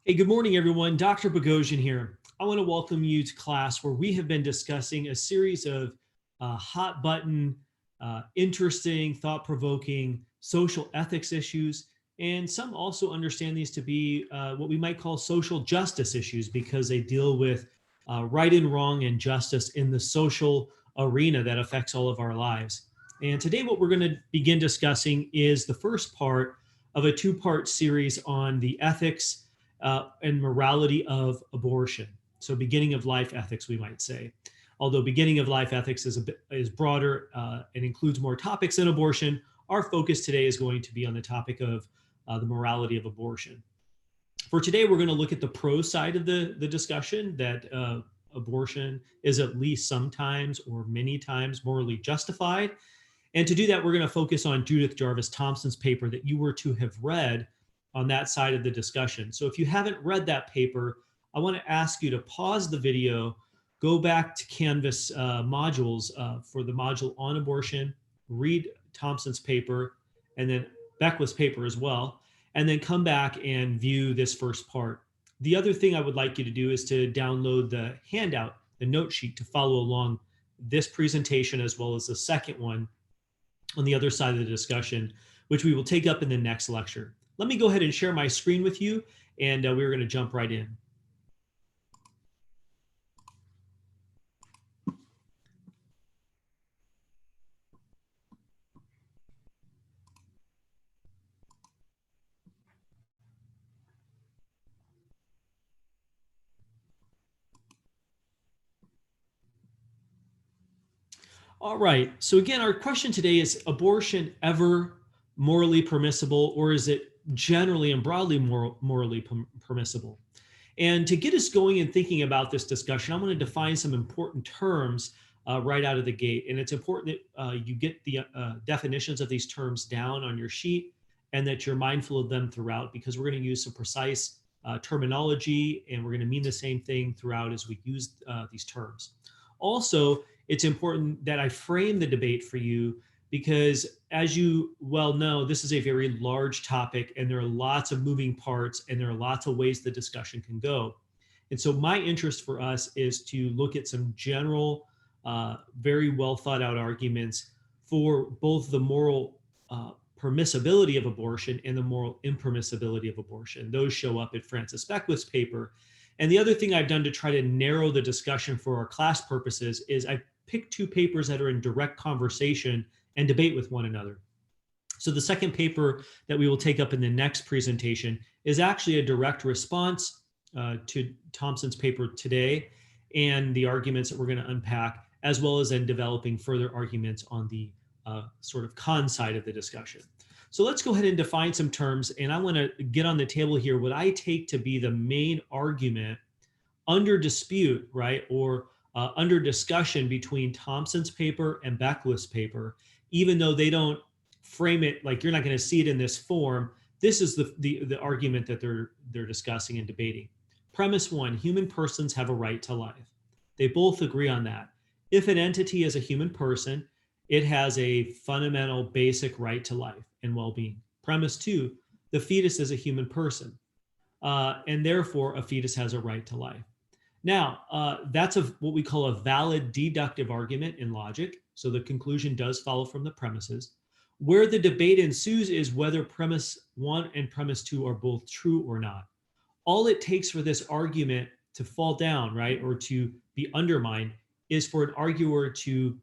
Hey, good morning, everyone. Dr. Bogosian here. I want to welcome you to class where we have been discussing a series of hot button, interesting, thought provoking social ethics issues. And some also understand these to be what we might call social justice issues because they deal with right and wrong and justice in the social arena that affects all of our lives. And today, what we're going to begin discussing is the first part of a two-part series on the ethics and morality of abortion. So beginning of life ethics, we might say. Although beginning of life ethics is broader and includes more topics than abortion, our focus today is going to be on the topic of the morality of abortion. For today, we're going to look at the pro side of the discussion that abortion is at least sometimes or many times morally justified. And to do that, we're going to focus on Judith Jarvis Thomson's paper that you were to have read on that side of the discussion. So if you haven't read that paper, I want to ask you to pause the video, go back to Canvas modules for the module on abortion, read Thomson's paper, and then Beckwith's paper as well, and then come back and view this first part. The other thing I would like you to do is to download the handout, the note sheet, to follow along this presentation as well as the second one on the other side of the discussion, which we will take up in the next lecture. Let me go ahead and share my screen with you, and we're going to jump right in. All right. So again, our question today is abortion ever morally permissible, or is it generally and broadly morally permissible? And to get us going and thinking about this discussion, I'm going to define some important terms right out of the gate. And it's important that you get the definitions of these terms down on your sheet and that you're mindful of them throughout, because we're going to use some precise terminology and we're going to mean the same thing throughout as we use these terms. Also, it's important that I frame the debate for you because, as you well know, this is a very large topic and there are lots of moving parts and there are lots of ways the discussion can go. And so my interest for us is to look at some general, very well thought out arguments for both the moral permissibility of abortion and the moral impermissibility of abortion. Those show up at Francis Beckwith's paper. And the other thing I've done to try to narrow the discussion for our class purposes is I picked two papers that are in direct conversation and debate with one another. So the second paper that we will take up in the next presentation is actually a direct response to Thomson's paper today and the arguments that we're going to unpack, as well as then developing further arguments on the sort of con side of the discussion. So let's go ahead and define some terms, and I want to get on the table here what I take to be the main argument under dispute, right, or under discussion between Thomson's paper and Beckwith's paper, even though they don't frame it like you're not going to see it in this form. This is the argument that they're discussing and debating. Premise one: human persons have a right to life. They both agree on that. If an entity is a human person, it has a fundamental basic right to life and well-being. Premise two: the fetus is a human person, and therefore a fetus has a right to life. Now, that's what we call a valid deductive argument in logic. So the conclusion does follow from the premises. Where the debate ensues is whether premise one and premise two are both true or not. All it takes for this argument to fall down, right, or to be undermined is for an arguer to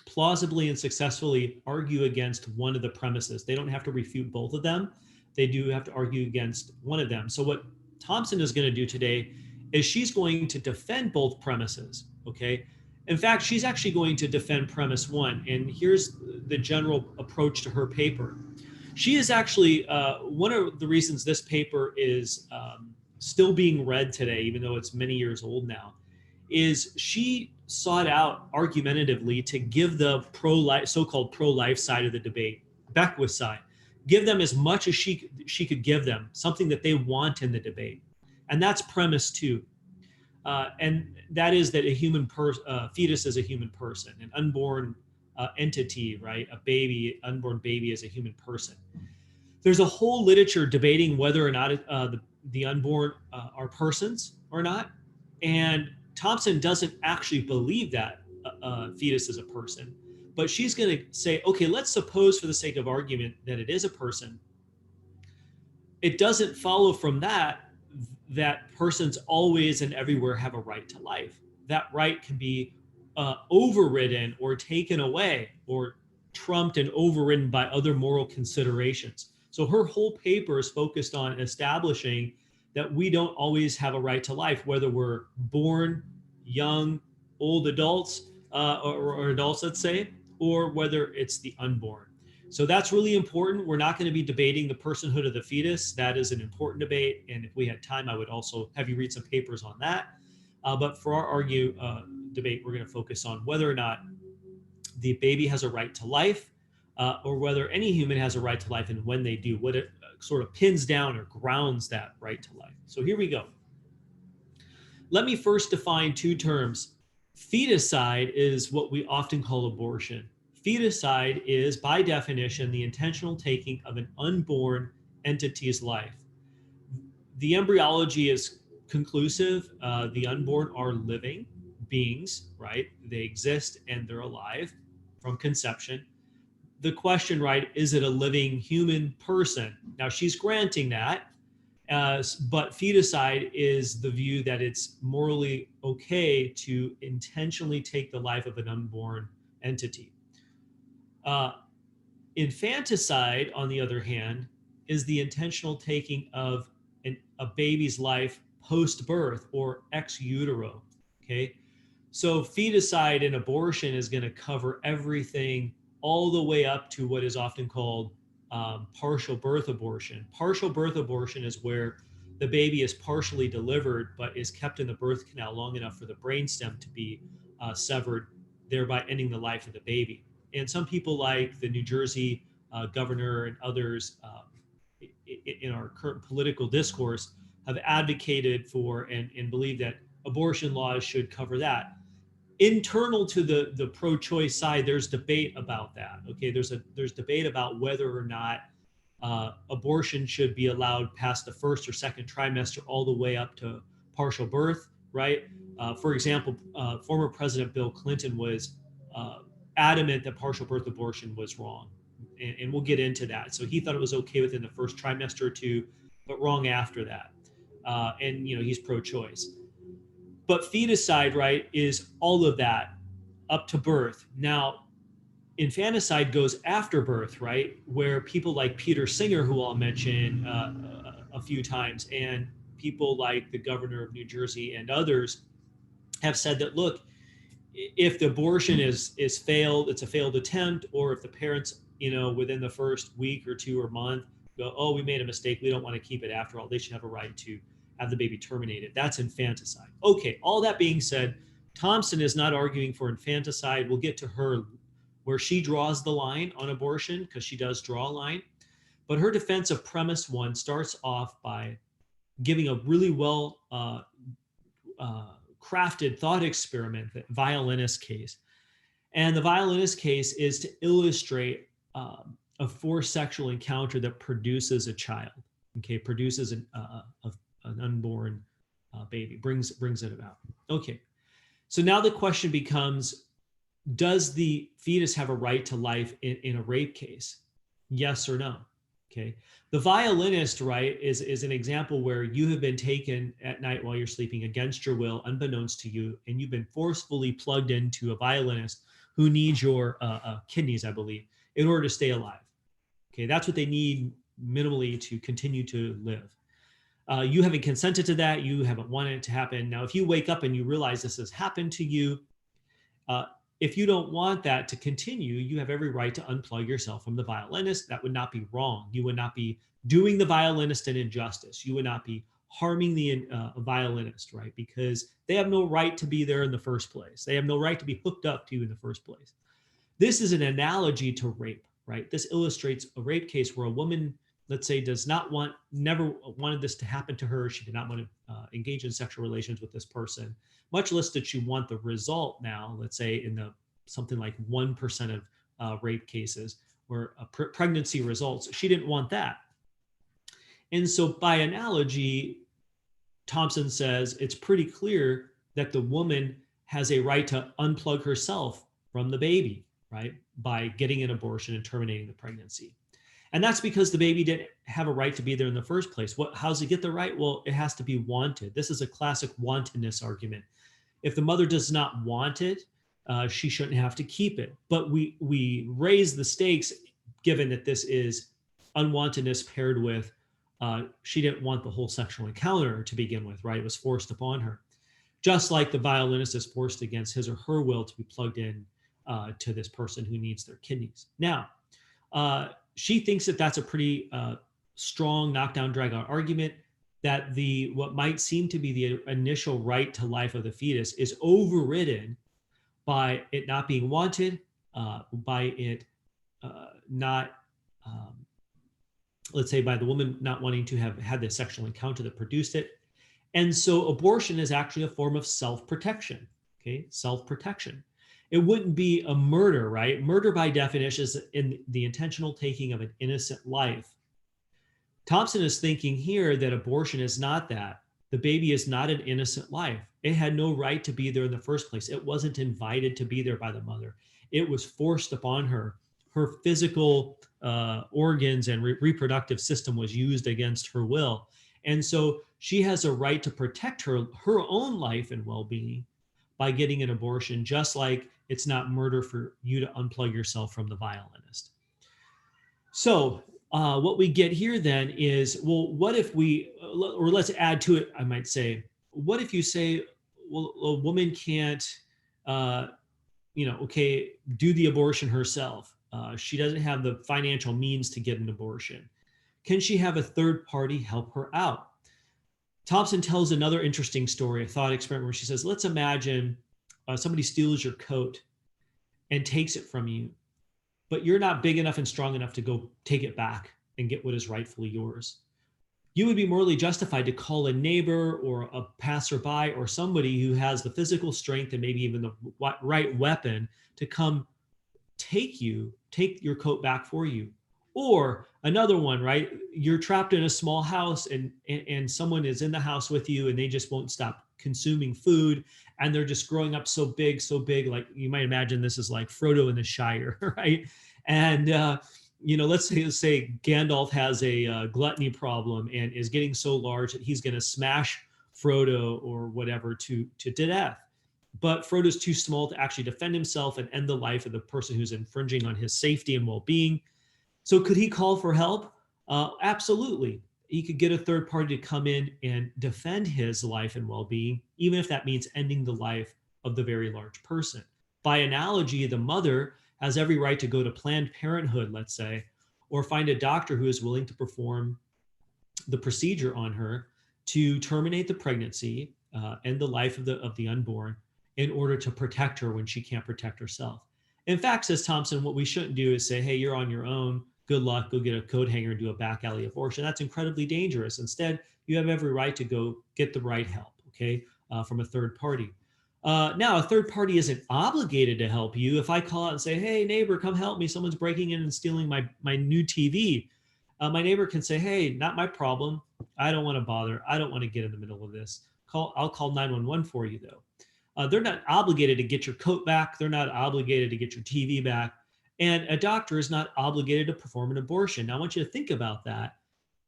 plausibly and successfully argue against one of the premises. They don't have to refute both of them. They do have to argue against one of them. So what Thomson is going to do today is she's going to defend both premises, okay? In fact, she's actually going to defend premise one, and here's the general approach to her paper. She is actually, one of the reasons this paper is still being read today, even though it's many years old now, is she sought out argumentatively to give the pro-life, so-called pro-life side of the debate, Beckwith side, give them as much as she could give them, something that they want in the debate. And that's premise two. And that is that a human fetus is a human person, an unborn entity, right? A baby, unborn baby is a human person. There's a whole literature debating whether or not the unborn are persons or not. And Thomson doesn't actually believe that a fetus is a person, but she's going to say, okay, let's suppose for the sake of argument that it is a person. It doesn't follow from that that persons always and everywhere have a right to life. That right can be overridden or taken away or trumped and overridden by other moral considerations. So her whole paper is focused on establishing that we don't always have a right to life, whether we're born, young, old adults, or adults, let's say, or whether it's the unborn. So that's really important. We're not going to be debating the personhood of the fetus. That is an important debate. And if we had time, I would also have you read some papers on that. But for our debate, we're going to focus on whether or not the baby has a right to life, or whether any human has a right to life, and when they do, what it sort of pins down or grounds that right to life. So here we go. Let me first define two terms. Feticide is what we often call abortion. Feticide is, by definition, the intentional taking of an unborn entity's life. The embryology is conclusive. The unborn are living beings, right? They exist and they're alive from conception. The question, right, is it a living human person? Now, she's granting that, but feticide is the view that it's morally okay to intentionally take the life of an unborn entity. Infanticide, on the other hand, is the intentional taking of a baby's life post-birth or ex utero. Okay, so feticide and abortion is going to cover everything all the way up to what is often called partial birth abortion. Partial birth abortion is where the baby is partially delivered but is kept in the birth canal long enough for the brainstem to be severed, thereby ending the life of the baby. And some people, like the New Jersey governor and others in our current political discourse, have advocated for and believe that abortion laws should cover that. Internal to the pro-choice side, there's debate about that. Okay, there's debate about whether or not abortion should be allowed past the first or second trimester all the way up to partial birth, right? For example, former President Bill Clinton was adamant that partial birth abortion was wrong, and we'll get into that. So he thought it was okay within the first trimester or two, but wrong after that. And he's pro-choice. But feticide, right, is all of that up to birth. Now, infanticide goes after birth, right, where people like Peter Singer, who I'll mention a few times, and people like the governor of New Jersey and others have said that, look, if the abortion is failed, it's a failed attempt, or if the parents, within the first week or two or month go, oh, we made a mistake, we don't want to keep it after all, they should have a right to have the baby terminated. That's infanticide. Okay, all that being said, Thomson is not arguing for infanticide. We'll get to her where she draws the line on abortion, because she does draw a line. But her defense of premise one starts off by giving a really well crafted thought experiment, the violinist case. And the violinist case is to illustrate a forced sexual encounter that produces a child, okay, produces an unborn baby, brings it about. Okay, so now the question becomes, does the fetus have a right to life in a rape case? Yes or no? Okay. The violinist, right, is an example where you have been taken at night while you're sleeping against your will, unbeknownst to you, and you've been forcefully plugged into a violinist who needs your kidneys, I believe, in order to stay alive. Okay, that's what they need minimally to continue to live. You haven't consented to that. You haven't wanted it to happen. Now, if you wake up and you realize this has happened to you, if you don't want that to continue, you have every right to unplug yourself from the violinist. That would not be wrong. You would not be doing the violinist an injustice. You would not be harming the violinist, right? Because they have no right to be there in the first place. They have no right to be hooked up to you in the first place. This is an analogy to rape, right? This illustrates a rape case where a woman, let's say, never wanted this to happen to her. She did not want to engage in sexual relations with this person, much less did she want the result now, let's say in the something like 1% of rape cases where pregnancy results. She didn't want that. And so by analogy, Thomson says it's pretty clear that the woman has a right to unplug herself from the baby, right? By getting an abortion and terminating the pregnancy. And that's because the baby didn't have a right to be there in the first place. How does it get the right? Well, it has to be wanted. This is a classic wantedness argument. If the mother does not want it, she shouldn't have to keep it. But we raise the stakes given that this is unwantedness paired with she didn't want the whole sexual encounter to begin with, right? It was forced upon her. Just like the violinist is forced against his or her will to be plugged in to this person who needs their kidneys. Now, she thinks that that's a pretty strong knockdown, drag out argument that what might seem to be the initial right to life of the fetus is overridden by it not being wanted, by it not, let's say by the woman not wanting to have had the sexual encounter that produced it. And so abortion is actually a form of self-protection, okay? Self-protection. It wouldn't be a murder, right? Murder by definition is in the intentional taking of an innocent life. Thomson is thinking here that abortion is not that. The baby is not an innocent life. It had no right to be there in the first place. It wasn't invited to be there by the mother. It was forced upon her. Her physical organs and reproductive system was used against her will. And so she has a right to protect her own life and well-being by getting an abortion, just like it's not murder for you to unplug yourself from the violinist. So what we get here then is, well, what if let's add to it, I might say, what if you say, well, a woman can't, do the abortion herself. She doesn't have the financial means to get an abortion. Can she have a third party help her out? Thomson tells another interesting story, a thought experiment, where she says, let's imagine somebody steals your coat and takes it from you, but you're not big enough and strong enough to go take it back and get what is rightfully yours. You would be morally justified to call a neighbor or a passerby or somebody who has the physical strength and maybe even the right weapon to come take your coat back for you. Or another one, right? You're trapped in a small house and someone is in the house with you and they just won't stop consuming food and they're just growing up so big, like you might imagine this is like Frodo in the Shire, right? And let's say Gandalf has a gluttony problem and is getting so large that he's going to smash Frodo or whatever to death. But Frodo's too small to actually defend himself and end the life of the person who's infringing on his safety and well-being. So could he call for help? Absolutely. He could get a third party to come in and defend his life and well-being, even if that means ending the life of the very large person. By analogy, the mother has every right to go to Planned Parenthood, let's say, or find a doctor who is willing to perform the procedure on her to terminate the pregnancy, end the life of the unborn, in order to protect her when she can't protect herself. In fact, says Thomson, what we shouldn't do is say, hey, you're on your own. Good luck. Go get a coat hanger and do a back alley abortion. That's incredibly dangerous. Instead, you have every right to go get the right help, okay, from a third party. Now, a third party isn't obligated to help you. If I call out and say, hey, neighbor, come help me. Someone's breaking in and stealing my new TV. My neighbor can say, hey, not my problem. I don't want to bother. I don't want to get in the middle of this. I'll call 911 for you, though. They're not obligated to get your coat back. They're not obligated to get your TV back. And a doctor is not obligated to perform an abortion. Now, I want you to think about that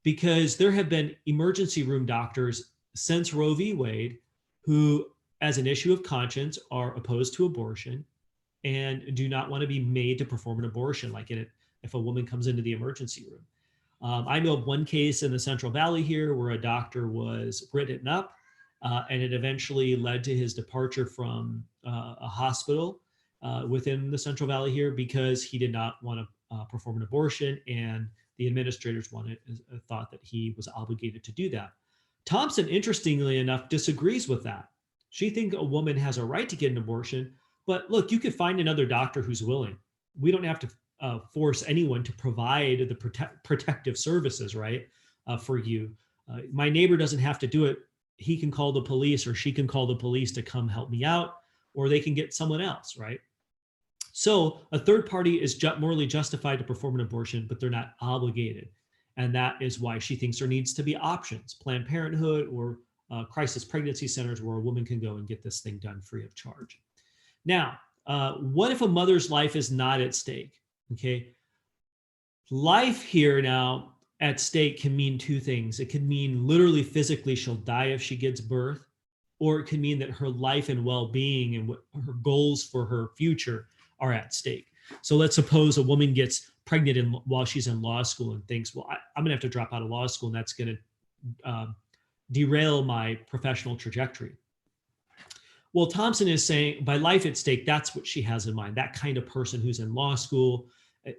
because there have been emergency room doctors since Roe v. Wade who, as an issue of conscience, are opposed to abortion and do not want to be made to perform an abortion, like if a woman comes into the emergency room. I know of one case in the Central Valley here where a doctor was written up and it eventually led to his departure from a hospital within the Central Valley here because he did not want to perform an abortion, and the administrators thought that he was obligated to do that. Thomson, interestingly enough, disagrees with that. She thinks a woman has a right to get an abortion, but look, you could find another doctor who's willing. We don't have to force anyone to provide the protective services, right, for you. My neighbor doesn't have to do it. He can call the police or she can call the police to come help me out, or they can get someone else, right? So a third party is morally justified to perform an abortion, but they're not obligated. And that is why she thinks there needs to be options, Planned Parenthood or crisis pregnancy centers where a woman can go and get this thing done free of charge. Now, what if a mother's life is not at stake? Okay. Life here now at stake can mean two things. It could mean literally physically she'll die if she gives birth, or it could mean that her life and well-being and what her goals for her future are at stake. So let's suppose a woman gets pregnant while she's in law school and thinks, well, I'm going to have to drop out of law school and that's going to derail my professional trajectory. Well, Thomson is saying by life at stake, that's what she has in mind. That kind of person who's in law school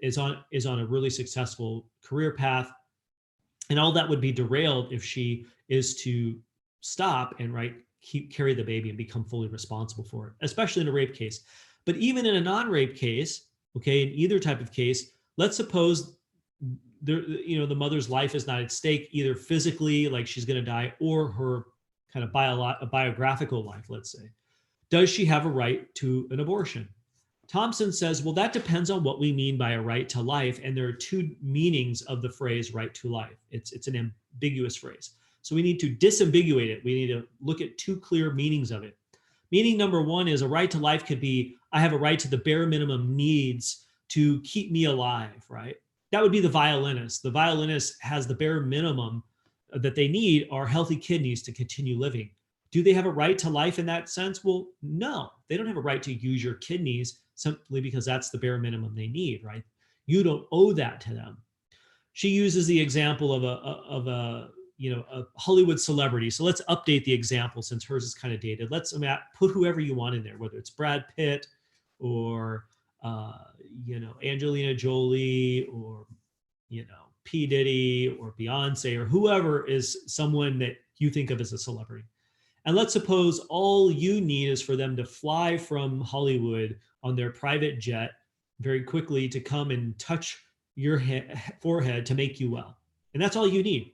is on a really successful career path. And all that would be derailed if she is to stop and carry the baby and become fully responsible for it, especially in a rape case. But even in a non-rape case, okay, in either type of case, let's suppose the mother's life is not at stake, either physically, like she's going to die, or her kind of biographical life, let's say. Does she have a right to an abortion? Thomson says, well, that depends on what we mean by a right to life. And there are two meanings of the phrase right to life. It's an ambiguous phrase. So we need to disambiguate it. We need to look at two clear meanings of it. Meaning number one is a right to life could be, I have a right to the bare minimum needs to keep me alive, right? That would be the violinist. The violinist has the bare minimum that they need are healthy kidneys to continue living. Do they have a right to life in that sense? Well, no, they don't have a right to use your kidneys simply because that's the bare minimum they need, right? You don't owe that to them. She uses the example of a Hollywood celebrity. So let's update the example since hers is kind of dated. Let's put whoever you want in there, whether it's Brad Pitt or Angelina Jolie or P. Diddy or Beyonce or whoever is someone that you think of as a celebrity. And let's suppose all you need is for them to fly from Hollywood on their private jet very quickly to come and touch your forehead to make you well. And that's all you need.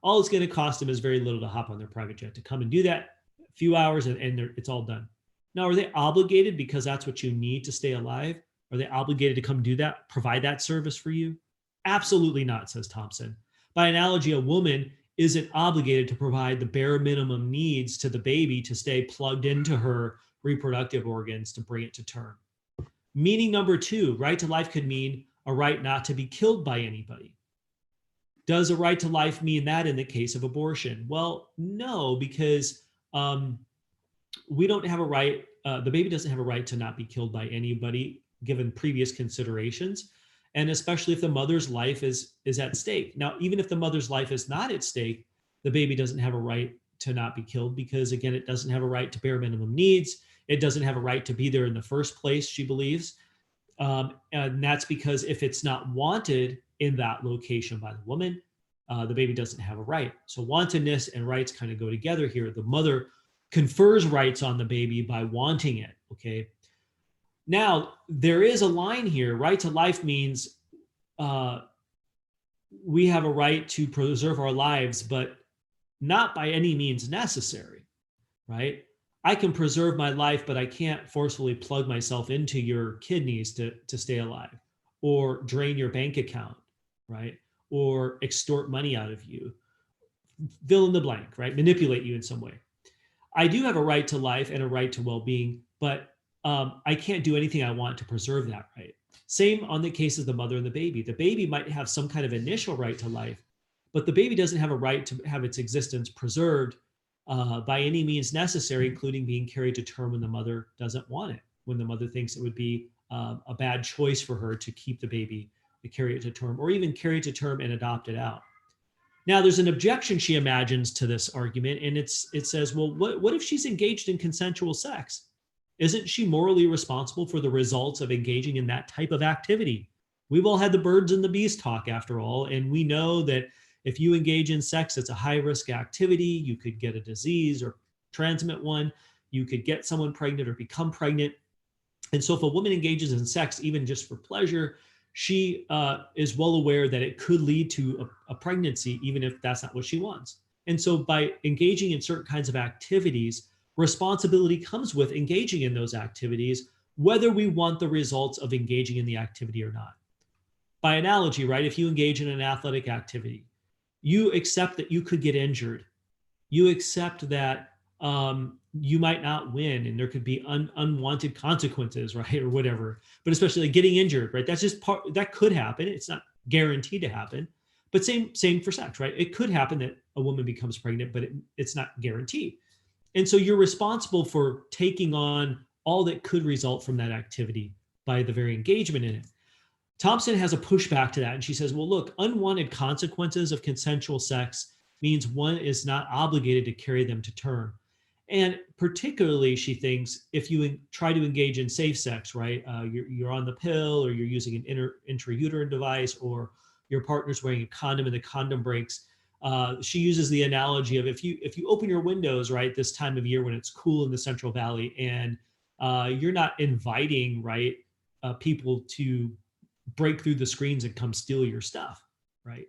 All it's going to cost them is very little to hop on their private jet to come and do that, a few hours, and it's all done. Now, are they obligated because that's what you need to stay alive? Are they obligated to come do that, provide that service for you? Absolutely not, says Thomson. By analogy, a woman isn't obligated to provide the bare minimum needs to the baby to stay plugged into her reproductive organs to bring it to term. Meaning number two, right to life could mean a right not to be killed by anybody. Does a right to life mean that in the case of abortion? Well, no, because we don't have a right, the baby doesn't have a right to not be killed by anybody given previous considerations. And especially if the mother's life is at stake. Now, even if the mother's life is not at stake, the baby doesn't have a right to not be killed because, again, it doesn't have a right to bare minimum needs. It doesn't have a right to be there in the first place, she believes. And that's because if it's not wanted in that location by the woman, the baby doesn't have a right. So wantedness and rights kind of go together here. The mother confers rights on the baby by wanting it, okay? Now, there is a line here. Right to life means we have a right to preserve our lives, but not by any means necessary, right? I can preserve my life, but I can't forcefully plug myself into your kidneys to stay alive, or drain your bank account, right? Or extort money out of you. Fill in the blank, right? Manipulate you in some way. I do have a right to life and a right to well-being, but I can't do anything I want to preserve that right. Same on the case of the mother and the baby. The baby might have some kind of initial right to life, but the baby doesn't have a right to have its existence preserved by any means necessary, including being carried to term when the mother doesn't want it, when the mother thinks it would be a bad choice for her to keep the baby, to carry it to term, or even carry it to term and adopt it out. Now, there's an objection she imagines to this argument, and it says, well, what if she's engaged in consensual sex? Isn't she morally responsible for the results of engaging in that type of activity? We've all had the birds and the bees talk, after all, and we know that if you engage in sex, it's a high-risk activity. You could get a disease or transmit one. You could get someone pregnant or become pregnant. And so if a woman engages in sex, even just for pleasure, she is well aware that it could lead to a pregnancy, even if that's not what she wants. And so by engaging in certain kinds of activities, responsibility comes with engaging in those activities, whether we want the results of engaging in the activity or not. By analogy, right? If you engage in an athletic activity, you accept that you could get injured. You accept that you might not win and there could be unwanted consequences, right? Or whatever, but especially like getting injured, right? That's just part that could happen. It's not guaranteed to happen, but same for sex, right? It could happen that a woman becomes pregnant, but it's not guaranteed. And so you're responsible for taking on all that could result from that activity by the very engagement in it. Thomson has a pushback to that. And she says, well, look, unwanted consequences of consensual sex means one is not obligated to carry them to term. And particularly, she thinks, if you try to engage in safe sex, right, you're on the pill or you're using an intrauterine device or your partner's wearing a condom and the condom breaks. She uses the analogy of if you open your windows, right, this time of year when it's cool in the Central Valley and you're not inviting, right, people to break through the screens and come steal your stuff, right?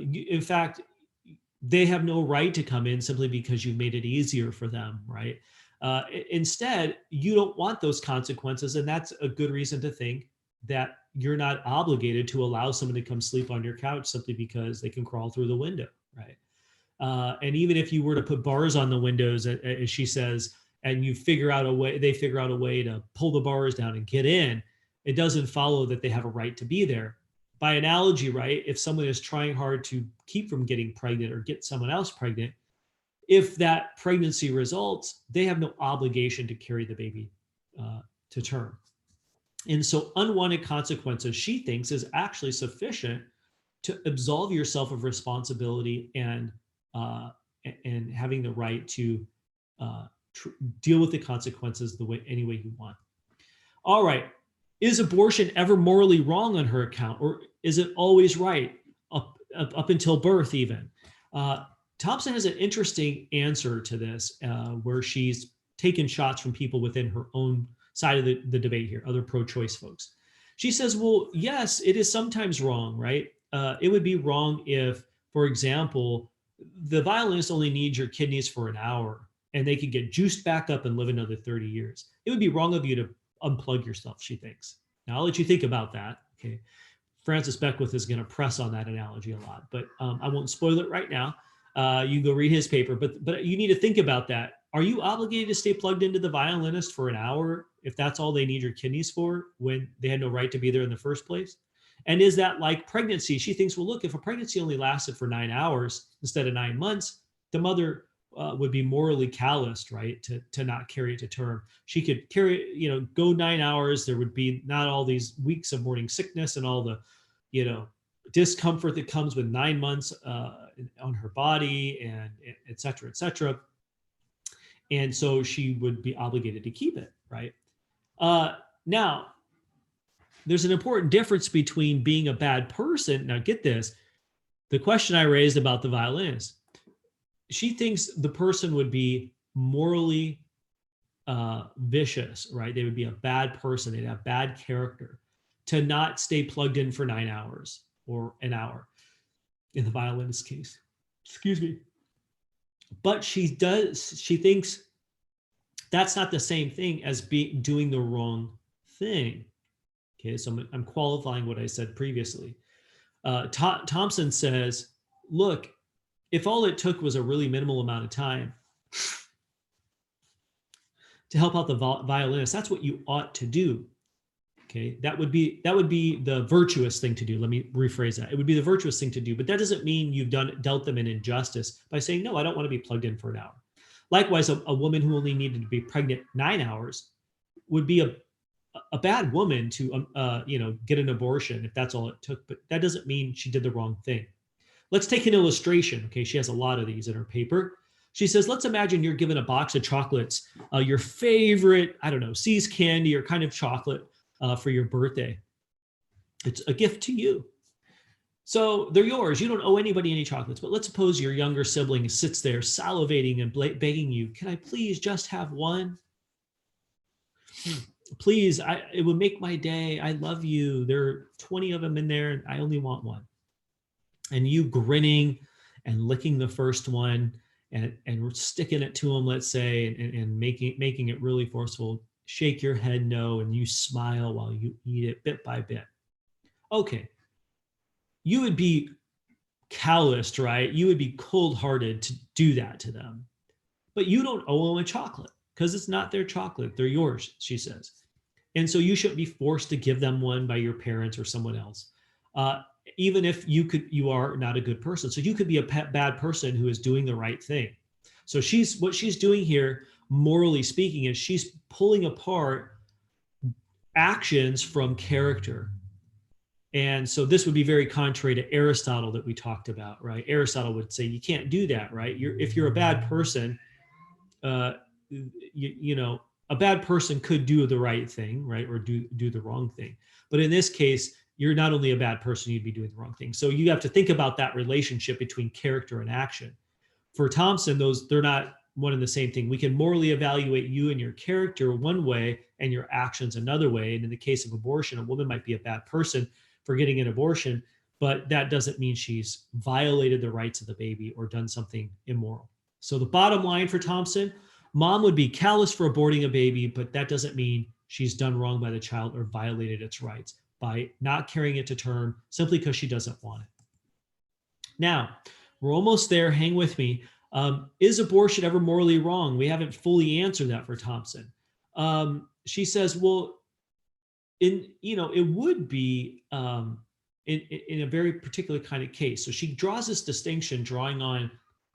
In fact, they have no right to come in simply because you've made it easier for them, right? Instead, you don't want those consequences, and that's a good reason to think that you're not obligated to allow someone to come sleep on your couch simply because they can crawl through the window, right? And even if you were to put bars on the windows, as she says, and they figure out a way to pull the bars down and get in, it doesn't follow that they have a right to be there. By analogy, right, if someone is trying hard to keep from getting pregnant or get someone else pregnant, if that pregnancy results, they have no obligation to carry the baby to term. And so unwanted consequences, she thinks, is actually sufficient to absolve yourself of responsibility and having the right to deal with the consequences any way you want. All right. Is abortion ever morally wrong on her account, or is it always right up until birth even? Thomson has an interesting answer to this where she's taken shots from people within her own side of the debate here, other pro-choice folks. She says, well, yes, it is sometimes wrong, right? It would be wrong if, for example, the violinist only needs your kidneys for an hour and they could get juiced back up and live another 30 years. It would be wrong of you to unplug yourself, she thinks. Now, I'll let you think about that. Okay. Francis Beckwith is going to press on that analogy a lot, but I won't spoil it right now. You can go read his paper, but you need to think about that. Are you obligated to stay plugged into the violinist for an hour if that's all they need your kidneys for when they had no right to be there in the first place? And is that like pregnancy? She thinks, well, look, if a pregnancy only lasted for 9 hours instead of 9 months, the mother would be morally calloused, right, to not carry it to term. She could carry, go 9 hours. There would be not all these weeks of morning sickness and all the, discomfort that comes with 9 months on her body and et cetera, et cetera. And so she would be obligated to keep it, right? Now, there's an important difference between being a bad person. Now, get this. The question I raised about the violinist, she thinks the person would be morally vicious, right? They would be a bad person. They'd have bad character to not stay plugged in for 9 hours or an hour in the violinist's case. Excuse me. But she thinks that's not the same thing as doing the wrong thing. Okay, so I'm qualifying what I said previously. Thomson says, look, if all it took was a really minimal amount of time to help out the violinist, that's what you ought to do. Okay, that would be the virtuous thing to do. Let me rephrase that. It would be the virtuous thing to do, but that doesn't mean you've dealt them an injustice by saying, no, I don't want to be plugged in for an hour. Likewise, a woman who only needed to be pregnant 9 hours would be a bad woman to get an abortion if that's all it took, but that doesn't mean she did the wrong thing. Let's take an illustration. Okay, she has a lot of these in her paper. She says, let's imagine you're given a box of chocolates, your favorite, See's candy or kind of chocolate for your birthday. It's a gift to you. So they're yours. You don't owe anybody any chocolates, but let's suppose your younger sibling sits there salivating and begging you, can I please just have one? Please, it would make my day. I love you. There are 20 of them in there and I only want one. And you grinning and licking the first one and sticking it to them, let's say, and making it really forceful, shake your head no, and you smile while you eat it bit by bit. Okay, you would be calloused, right? You would be cold-hearted to do that to them. But you don't owe them a chocolate because it's not their chocolate. They're yours, she says. And so you shouldn't be forced to give them one by your parents or someone else. Even if you are not a good person. So you could be a bad person who is doing the right thing. So what she's doing here, morally speaking, is she's pulling apart actions from character. And so this would be very contrary to Aristotle that we talked about, right? Aristotle would say you can't do that, right? If you're a bad person, a bad person could do the right thing, right? Or do the wrong thing. But in this case, you're not only a bad person, you'd be doing the wrong thing. So you have to think about that relationship between character and action. For Thomson, they're not one and the same thing. We can morally evaluate you and your character one way and your actions another way. And in the case of abortion, a woman might be a bad person for getting an abortion, but that doesn't mean she's violated the rights of the baby or done something immoral. So the bottom line for Thomson, mom would be callous for aborting a baby, but that doesn't mean she's done wrong by the child or violated its rights by not carrying it to term simply because she doesn't want it. Now, we're almost there. Hang with me. Is abortion ever morally wrong? We haven't fully answered that for Thomson. She says, well, it would be in a very particular kind of case. So she draws this distinction, drawing on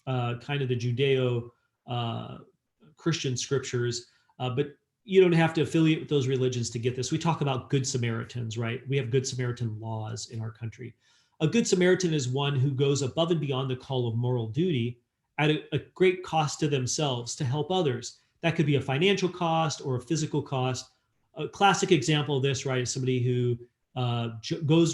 kind of the Judeo Christian scriptures, but you don't have to affiliate with those religions to get this. We talk about Good Samaritans, right? We have Good Samaritan laws in our country. A Good Samaritan is one who goes above and beyond the call of moral duty at a great cost to themselves to help others. That could be a financial cost or a physical cost. A classic example of this, right, is somebody who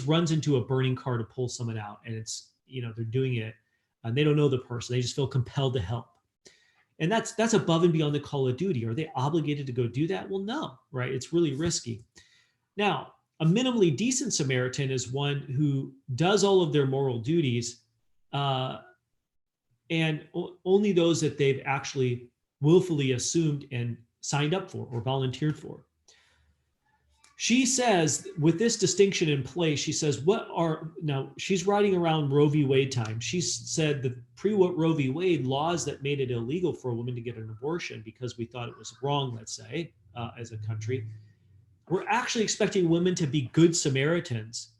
runs into a burning car to pull someone out, and they're doing it, and they don't know the person. They just feel compelled to help. And that's above and beyond the call of duty. Are they obligated to go do that? Well, no, right? It's really risky. Now, a minimally decent Samaritan is one who does all of their moral duties, and only those that they've actually willfully assumed and signed up for or volunteered for. She says, with this distinction in place, she says, now she's writing around Roe v. Wade time. She said the pre-Roe v. Wade laws that made it illegal for a woman to get an abortion because we thought it was wrong, let's say, as a country, we're actually expecting women to be good Samaritans,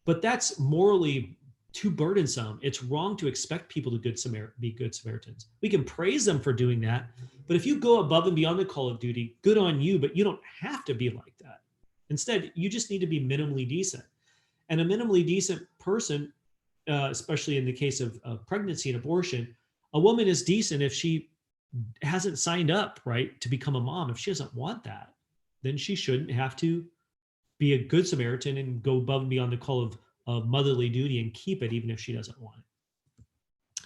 but that's morally too burdensome. It's wrong to expect people to be good Samaritans. We can praise them for doing that, but if you go above and beyond the call of duty, good on you, but you don't have to be like that. Instead, you just need to be minimally decent. And a minimally decent person, especially in the case of pregnancy and abortion, a woman is decent if she hasn't signed up, right, to become a mom. If she doesn't want that, then she shouldn't have to be a good Samaritan and go above and beyond the call of motherly duty and keep it even if she doesn't want it.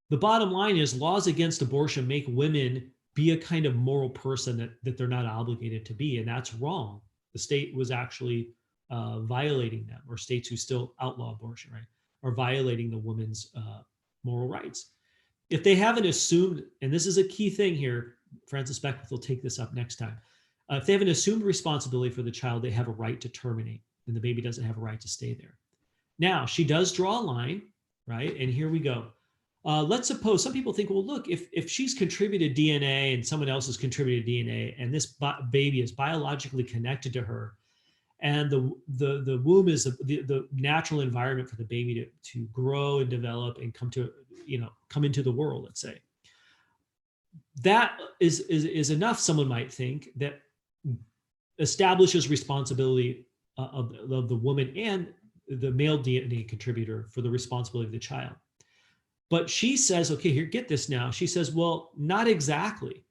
The bottom line is laws against abortion make women be a kind of moral person that they're not obligated to be, and that's wrong. The state was actually violating them, or states who still outlaw abortion, right, are violating the woman's moral rights. If they haven't assumed, and this is a key thing here, Francis Beckwith will take this up next time. If they haven't assumed responsibility for the child, they have a right to terminate, and the baby doesn't have a right to stay there. Now, she does draw a line, right? And here we go. Let's suppose some people think, well, look, if she's contributed DNA and someone else has contributed DNA, and this baby is biologically connected to her, and the womb is the natural environment for the baby to grow and develop and come into the world, let's say, that is enough, someone might think, that establishes responsibility of the woman and the male DNA contributor for the responsibility of the child. But she says, okay, here, get this now. She says, well, not exactly.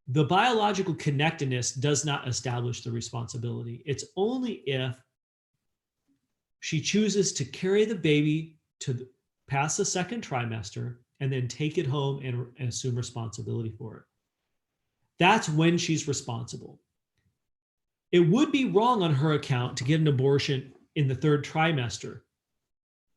The biological connectedness does not establish the responsibility. It's only if she chooses to carry the baby past the second trimester and then take it home and assume responsibility for it. That's when she's responsible. It would be wrong on her account to get an abortion in the third trimester.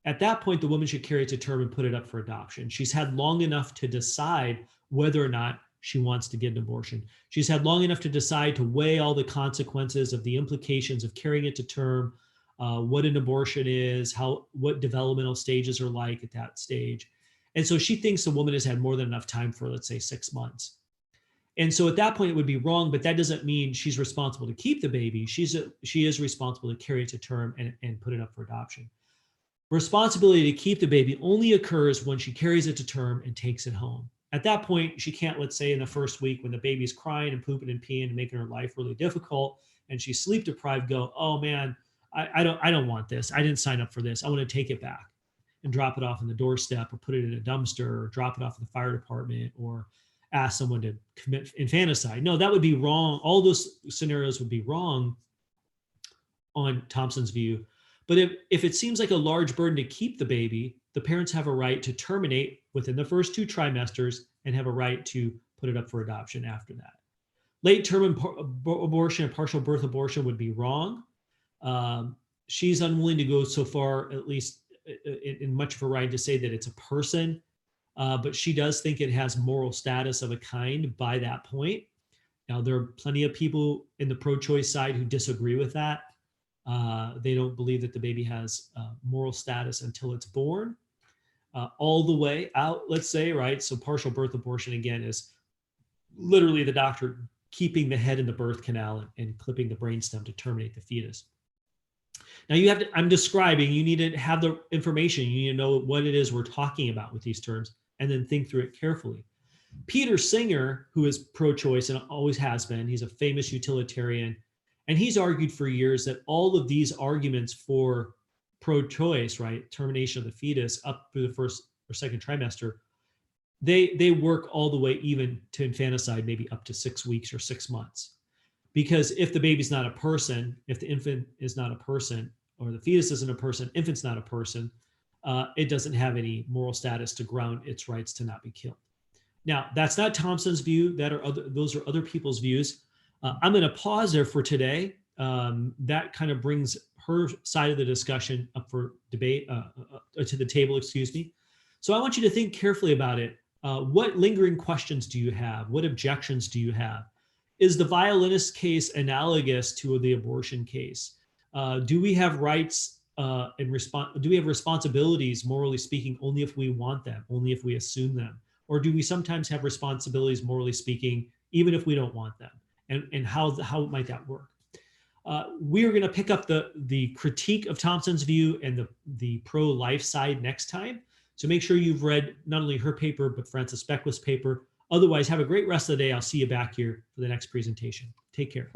At that point, the woman should carry it to term and put it up for adoption. She's had long enough to decide whether or not she wants to get an abortion. She's had long enough to decide to weigh all the consequences of the implications of carrying it to term, what an abortion is, what developmental stages are like at that stage. And so she thinks the woman has had more than enough time for, let's say, 6 months. And so at that point, it would be wrong, but that doesn't mean she's responsible to keep the baby. She is responsible to carry it to term and put it up for adoption. Responsibility to keep the baby only occurs when she carries it to term and takes it home. At that point, she can't, let's say in the first week when the baby's crying and pooping and peeing and making her life really difficult and she's sleep deprived, go, oh man, I don't want this. I didn't sign up for this. I want to take it back and drop it off on the doorstep or put it in a dumpster or drop it off at the fire department or ask someone to commit infanticide. No, that would be wrong. All those scenarios would be wrong on Thomson's view. But if it seems like a large burden to keep the baby, the parents have a right to terminate within the first 2 trimesters and have a right to put it up for adoption after that. Late term abortion and partial birth abortion would be wrong. She's unwilling to go so far, at least in much of her right, to say that it's a person, but she does think it has moral status of a kind by that point. Now, there are plenty of people in the pro-choice side who disagree with that. They don't believe that the baby has moral status until it's born, all the way out, let's say, right? So partial birth abortion, again, is literally the doctor keeping the head in the birth canal and clipping the brainstem to terminate the fetus. Now I'm describing, you need to have the information, you need to know what it is we're talking about with these terms, and then think through it carefully. Peter Singer, who is pro-choice and always has been, he's a famous utilitarian, and he's argued for years that all of these arguments for pro-choice, right, termination of the fetus up through the first or second trimester, they work all the way even to infanticide, maybe up to 6 weeks or 6 months. Because if the baby's not a person, if the infant is not a person, or the fetus isn't a person, infant's not a person, it doesn't have any moral status to ground its rights to not be killed. Now, that's not Thomson's view. Those are other people's views. I'm going to pause there for today. That kind of brings her side of the discussion up for debate, to the table, excuse me. So I want you to think carefully about it. What lingering questions do you have? What objections do you have? Is the violinist case analogous to the abortion case? Do we have rights do we have responsibilities, morally speaking, only if we want them, only if we assume them? Or do we sometimes have responsibilities, morally speaking, even if we don't want them? And how might that work? We are going to pick up the critique of Thomson's view and the pro-life side next time. So make sure you've read not only her paper, but Francis Beckwith's paper. Otherwise, have a great rest of the day. I'll see you back here for the next presentation. Take care.